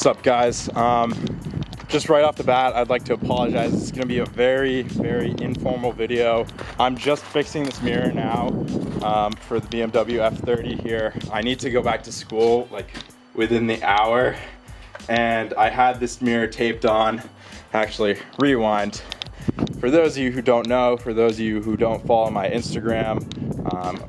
What's up, guys? Just right off the bat, I'd like to apologize. It's gonna be a very, very informal video. I'm just fixing this mirror now for the BMW F30 here. I need to go back to school like within the hour, and I had this mirror taped on. Actually, rewind. For those of you who don't know, for those of you who don't follow my Instagram,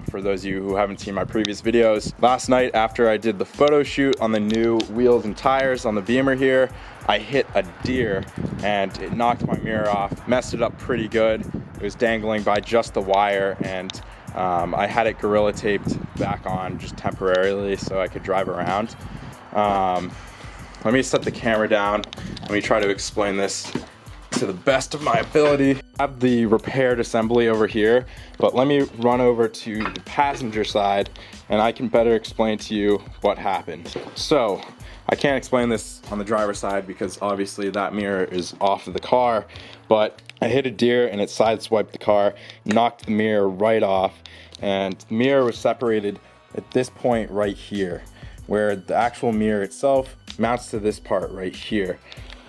for those of you who haven't seen my previous videos, last night after I did the photo shoot on the new wheels and tires on the Beamer here, I hit a deer and it knocked my mirror off, messed it up pretty good. It was dangling by just the wire, and I had it gorilla taped back on just temporarily so I could drive around. Let me set the camera down. Let me try to explain this to the best of my ability. I have the repaired assembly over here, but let me run over to the passenger side and I can better explain to you what happened. So I can't explain this on the driver's side because obviously that mirror is off of the car, but I hit a deer and it sideswiped the car, knocked the mirror right off, and the mirror was separated at this point right here, where the actual mirror itself mounts to this part right here.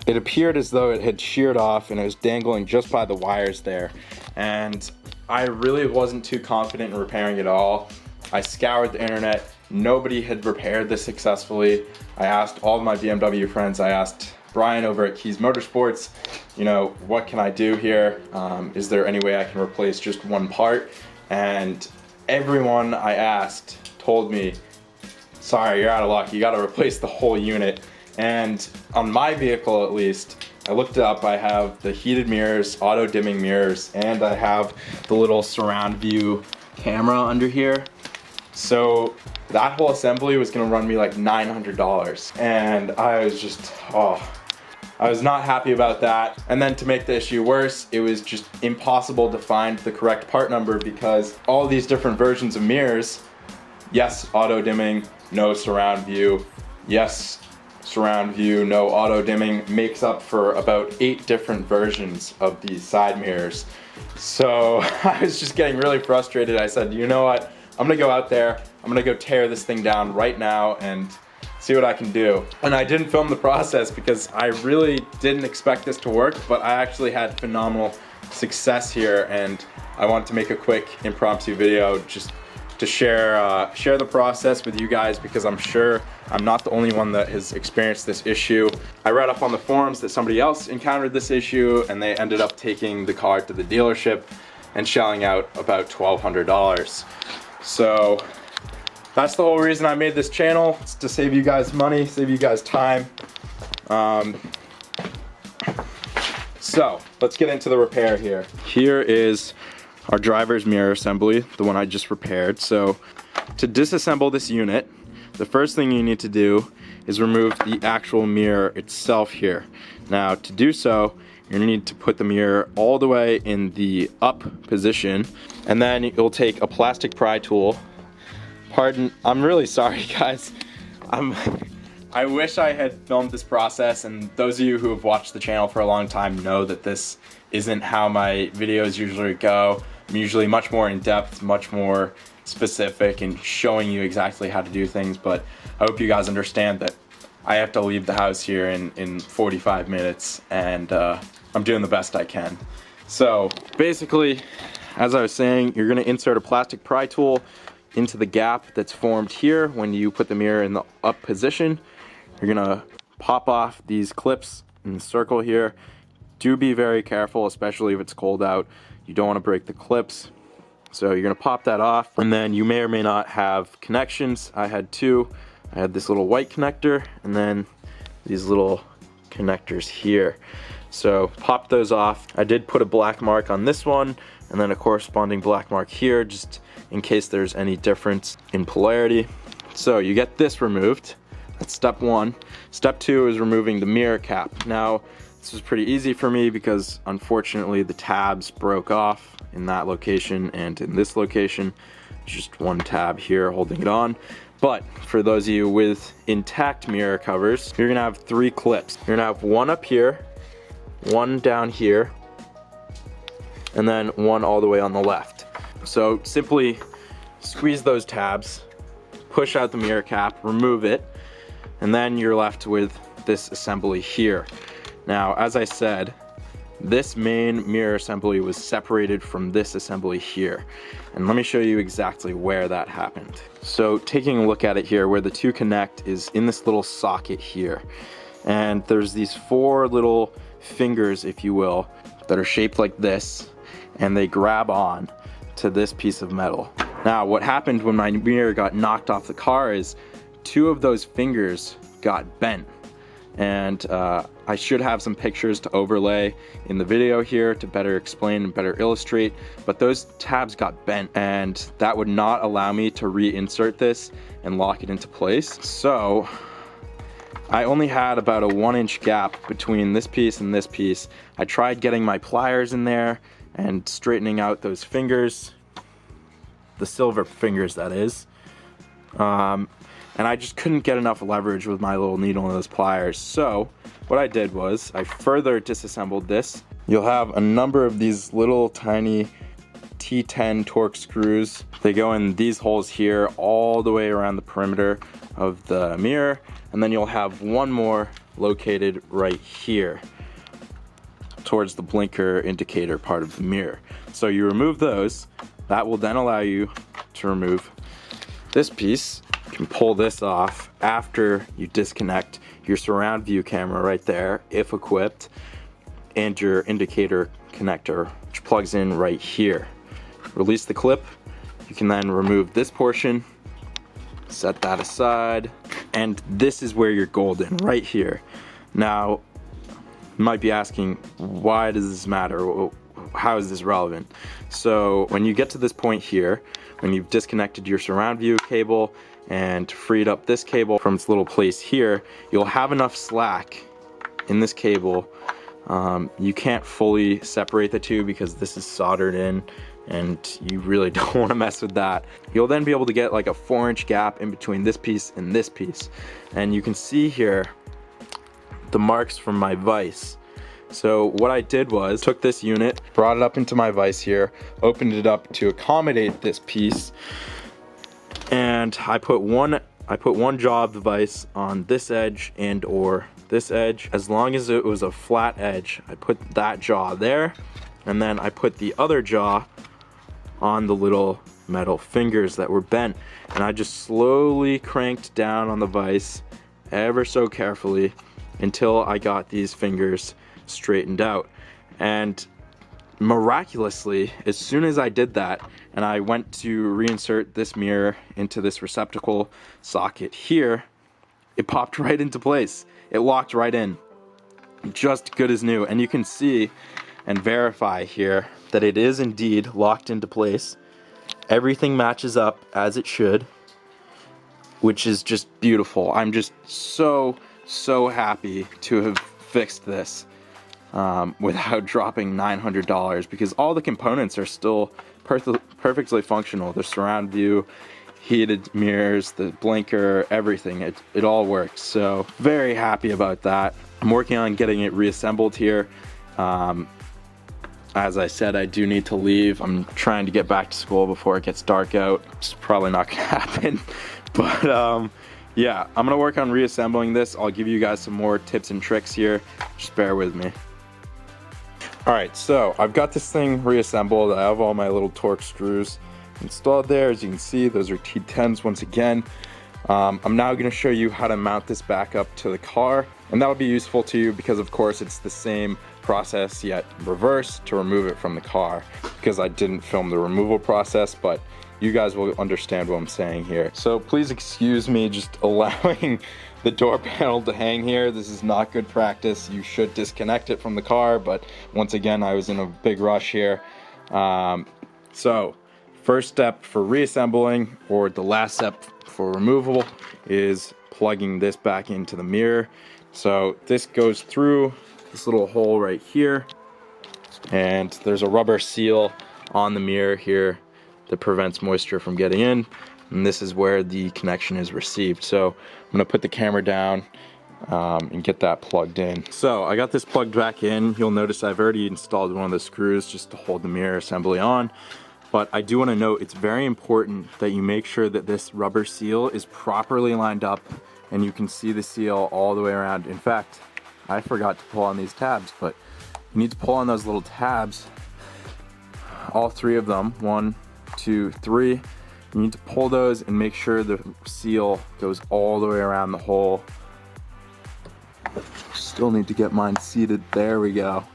It appeared as though it had sheared off and it was dangling just by the wires there. And I really wasn't too confident in repairing it all. I scoured the internet. Nobody had repaired this successfully. I asked all of my BMW friends. I asked Brian over at Keys Motorsports, you know, what can I do here? Is there any way I can replace just one part? And everyone I asked told me, sorry, you're out of luck. You got to replace the whole unit. And on my vehicle, at least, I looked it up. I have the heated mirrors, auto dimming mirrors, and I have the little surround view camera under here. So that whole assembly was gonna run me like $900. And I was just, I was not happy about that. And then to make the issue worse, it was just impossible to find the correct part number because all these different versions of mirrors, yes, auto dimming, no surround view, yes, surround view, no auto dimming, makes up for about 8 different versions of these side mirrors. So I was just getting really frustrated. I said, you know what? I'm gonna go out there, I'm gonna go tear this thing down right now and see what I can do. And I didn't film the process because I really didn't expect this to work, but I actually had phenomenal success here, and I wanted to make a quick impromptu video just to share the process with you guys, because I'm sure I'm not the only one that has experienced this issue. I read up on the forums that somebody else encountered this issue and they ended up taking the car to the dealership and shelling out about $1,200. So that's the whole reason I made this channel. It's to save you guys money, save you guys time. So let's get into the repair here. Here is our driver's mirror assembly, the one I just repaired. So to disassemble this unit, the first thing you need to do is remove the actual mirror itself here. Now to do so, you're gonna need to put the mirror all the way in the up position, and then you'll take a plastic pry tool. Pardon, I'm really sorry guys. I wish I had filmed this process, and those of you who have watched the channel for a long time know that this isn't how my videos usually go. I'm usually much more in depth, much more specific in showing you exactly how to do things, but I hope you guys understand that I have to leave the house here in 45 minutes, and I'm doing the best I can. So basically, as I was saying, you're gonna insert a plastic pry tool into the gap that's formed here when you put the mirror in the up position. You're gonna pop off these clips in the circle here. Do be very careful, especially if it's cold out. You don't want to break the clips. So you're gonna pop that off, and then you may or may not have connections. I had 2. I had this little white connector and then these little connectors here. So pop those off. I did put a black mark on this one and then a corresponding black mark here, just in case there's any difference in polarity. So you get this removed. That's step 1. Step 2 is removing the mirror cap. Now, this was pretty easy for me because unfortunately the tabs broke off in that location and in this location. Just one tab here holding it on. But for those of you with intact mirror covers, you're gonna have 3 clips. You're gonna have one up here, one down here, and then one all the way on the left. So simply squeeze those tabs, push out the mirror cap, remove it, and then you're left with this assembly here. Now, as I said, this main mirror assembly was separated from this assembly here. And let me show you exactly where that happened. So taking a look at it here, where the two connect is in this little socket here. And there's these 4 little fingers, if you will, that are shaped like this, and they grab on to this piece of metal. Now, what happened when my mirror got knocked off the car is 2 of those fingers got bent. And I should have some pictures to overlay in the video here to better explain and better illustrate, but those tabs got bent and that would not allow me to reinsert this and lock it into place. So I only had about a 1-inch gap between this piece and this piece. I tried getting my pliers in there and straightening out those fingers, the silver fingers that is. And I just couldn't get enough leverage with my little needle and those pliers. So what I did was I further disassembled this. You'll have a number of these little tiny T10 torque screws. They go in these holes here all the way around the perimeter of the mirror. And then you'll have one more located right here towards the blinker indicator part of the mirror. So you remove those. That will then allow you to remove this piece. You can pull this off after you disconnect your surround view camera right there, if equipped, and your indicator connector, which plugs in right here. Release the clip. You can then remove this portion, set that aside, and this is where you're golden, right here. Now, you might be asking, why does this matter? How is this relevant? So when you get to this point here, when you've disconnected your surround view cable and freed up this cable from its little place here, you'll have enough slack in this cable. You can't fully separate the two because this is soldered in and you really don't want to mess with that. You'll then be able to get like a 4-inch gap in between this piece and this piece. And you can see here the marks from my vise. So what I did was took this unit, brought it up into my vise here, opened it up to accommodate this piece, and I put one jaw of the vise on this edge and or this edge. As long as it was a flat edge, I put that jaw there, and then I put the other jaw on the little metal fingers that were bent, and I just slowly cranked down on the vise ever so carefully until I got these fingers straightened out. And miraculously, as soon as I did that and I went to reinsert this mirror into this receptacle socket here, it popped right into place. It locked right in, just good as new. And you can see and verify here that it is indeed locked into place. Everything matches up as it should, which is just beautiful. I'm just so happy to have fixed this without dropping $900, because all the components are still perfectly functional. The surround view, heated mirrors, the blinker, everything, it all works. So very happy about that. I'm working on getting it reassembled here. As I said, I do need to leave. I'm trying to get back to school before it gets dark out. It's probably not gonna happen, but yeah, I'm gonna work on reassembling this. I'll give you guys some more tips and tricks here. Just bear with me. All right, so I've got this thing reassembled. I have all my little torque screws installed there. As you can see, those are T10s once again. I'm now gonna show you how to mount this back up to the car, and that'll be useful to you because of course it's the same process yet reverse to remove it from the car, because I didn't film the removal process, but you guys will understand what I'm saying here. So please excuse me just allowing the door panel to hang here. This is not good practice. You should disconnect it from the car, but once again, I was in a big rush here. So first step for reassembling, or the last step for removal, is plugging this back into the mirror. So this goes through this little hole right here, and there's a rubber seal on the mirror here that prevents moisture from getting in, and this is where the connection is received. So I'm gonna put the camera down and get that plugged in. So I got this plugged back in. You'll notice I've already installed one of the screws just to hold the mirror assembly on, but I do want to note it's very important that you make sure that this rubber seal is properly lined up and you can see the seal all the way around. In fact, I forgot to pull on these tabs, but you need to pull on those little tabs, all 3 of them, 1, 2, 3. You need to pull those and make sure the seal goes all the way around the hole. Still need to get mine seated. There we go.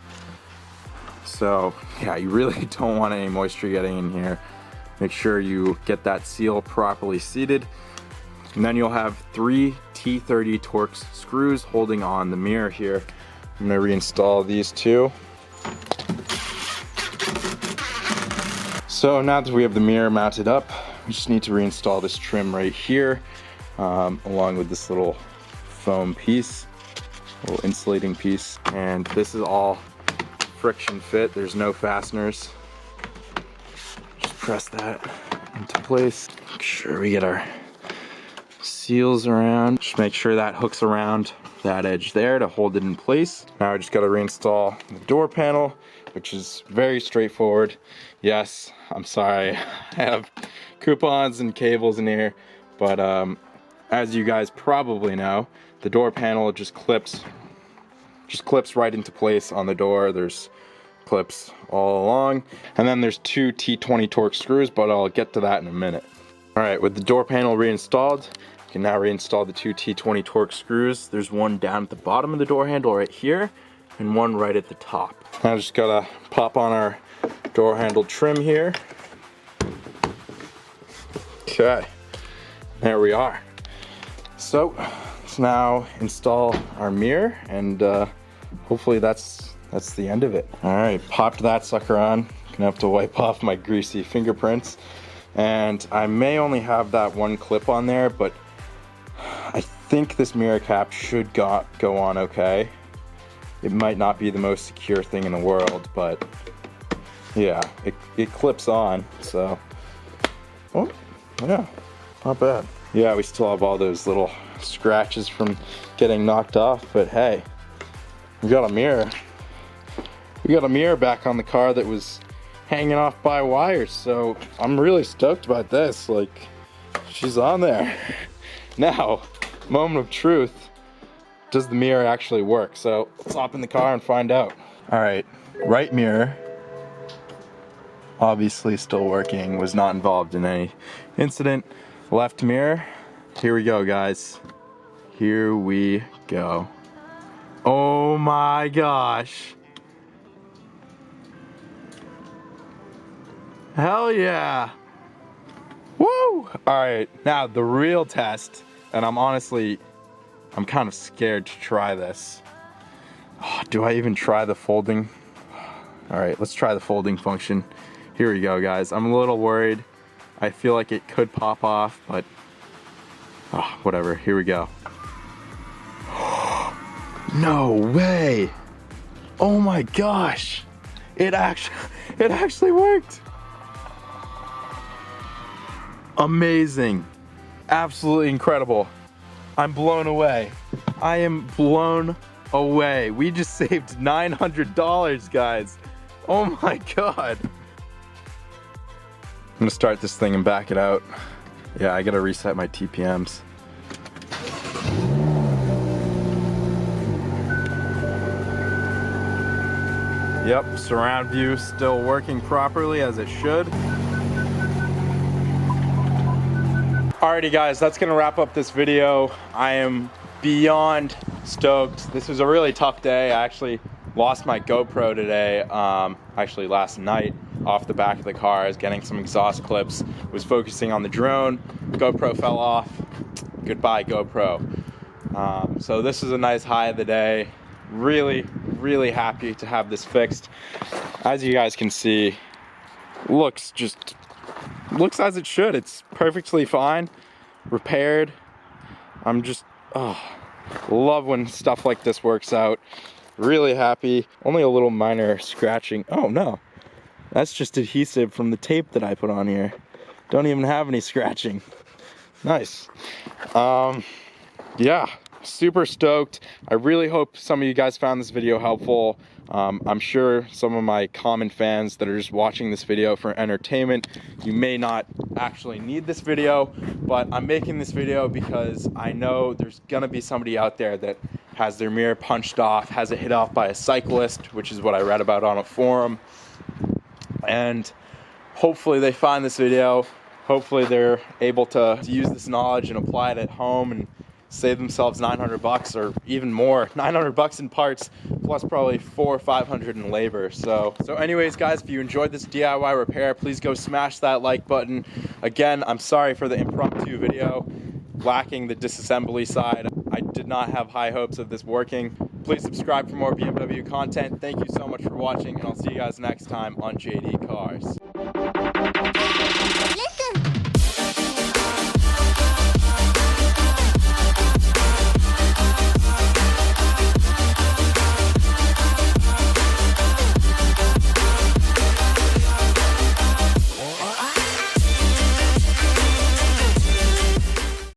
So yeah, you really don't want any moisture getting in here. Make sure you get that seal properly seated. And then you'll have 3 T30 Torx screws holding on the mirror here. I'm gonna reinstall these 2. So now that we have the mirror mounted up, we just need to reinstall this trim right here, along with this little foam piece, little insulating piece. And this is all friction fit, there's no fasteners. Just press that into place. Make sure we get our seals around. Just make sure that hooks around that edge there to hold it in place. Now I just gotta reinstall the door panel, which is very straightforward. Yes, I'm sorry, I have coupons and cables in here, but as you guys probably know, the door panel just clips right into place on the door. There's clips all along, and then there's 2 T20 Torx screws, but I'll get to that in a minute. All right, with the door panel reinstalled, you can now reinstall the 2 T20 Torx screws. There's one down at the bottom of the door handle right here, and one right at the top. Now just gotta pop on our door handle trim here. Okay, there we are. So let's now install our mirror, and hopefully that's the end of it. All right, popped that sucker on. Gonna have to wipe off my greasy fingerprints. And I may only have that one clip on there, but I think this mirror cap should go on okay. It might not be the most secure thing in the world, but yeah, it clips on, so. Oh, yeah, not bad. Yeah, we still have all those little scratches from getting knocked off, but hey, we got a mirror. We got a mirror back on the car that was hanging off by wires, so I'm really stoked about this. Like, she's on there. Now, moment of truth, does the mirror actually work? So let's hop in the car and find out. All right, right mirror, obviously still working, was not involved in any incident. Left mirror, here we go, guys. Here we go. Oh my gosh. Hell yeah. Woo! All right, now the real test, and I'm kind of scared to try this. Oh, do I even try the folding? All right, let's try the folding function. Here we go, guys. I'm a little worried. I feel like it could pop off, but whatever, here we go. No way. Oh my gosh. It actually worked. Amazing. Absolutely incredible. I'm blown away. I am blown away. We just saved $900, guys. Oh my God. I'm gonna start this thing and back it out. Yeah, I gotta reset my TPMs. Yep, surround view still working properly as it should. Alrighty guys, that's gonna wrap up this video. I am beyond stoked. This was a really tough day. I actually lost my GoPro today, actually last night, off the back of the car. I was getting some exhaust clips, was focusing on the drone, GoPro fell off. Goodbye GoPro. So this is a nice high of the day. Really, really happy to have this fixed. As you guys can see, looks as it should. It's perfectly fine, repaired. I'm just, love when stuff like this works out. Really happy. Only a little minor scratching. Oh no, that's just adhesive from the tape that I put on here. Don't even have any scratching. Nice. Yeah, super stoked. I really hope some of you guys found this video helpful. I'm sure some of my common fans that are just watching this video for entertainment, you may not actually need this video, but I'm making this video because I know there's gonna be somebody out there that has their mirror punched off, has it hit off by a cyclist, which is what I read about on a forum. And hopefully they find this video, hopefully they're able to use this knowledge and apply it at home and save themselves $900 or even more, $900 in parts, plus probably $400 or $500 in labor. So anyways, guys, if you enjoyed this DIY repair, please go smash that like button. Again, I'm sorry for the impromptu video, lacking the disassembly side. I did not have high hopes of this working. Please subscribe for more BMW content. Thank you so much for watching, and I'll see you guys next time on JD Cars.